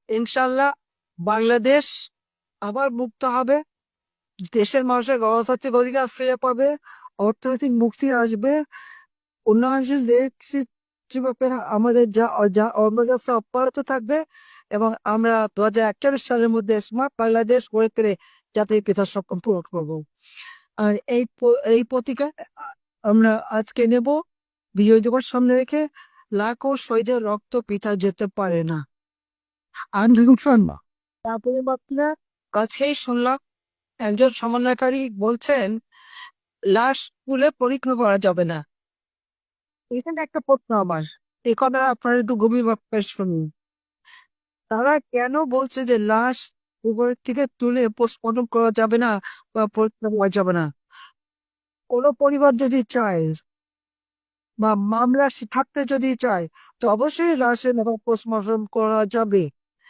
ইনশাল্লাহ বাংলাদেশ আবার মুক্ত হবে, দেশের মানুষের গণতান্ত্রিক অধিকার ফিরে পাবে, অর্থনৈতিক মুক্তি আসবে, উন্নয়নশীল দেশ হিসেবে আমাদের যা যা অগ্রযাত্রা অব্যাহত থাকবে এবং আমরা 2041 সালের মধ্যে স্মার্ট বাংলাদেশ গড়ে তুলে জাতির পিতার স্বপ্ন পূরণ করবো। আর এই প্রতীকে আমরা আজকে নেব বিজয় দিবস সামনে রেখে, লাখো শহীদের রক্ত পিতা যেতে পারে না। আন্দোলন তারপরে আপনার কাছেই শুনলাম একজন সমন্বয়কারী বলছেন লাশ তুলে পরীক্ষা করা যাবে না। এখানে একটা প্রশ্ন আমার, এই কথা আপনারা একটু গভীরভাবে শুনুন। তারা কেন বলছে যে লাশ উপরের থেকে তুলে পোস্টমর্টম করা যাবে না বা পরীক্ষা করা যাবে না? কোনো পরিবার যদি চায় বা মামলা থাকতে যদি চায়, তো অবশ্যই লাশের পোস্টমর্টম করা যাবে।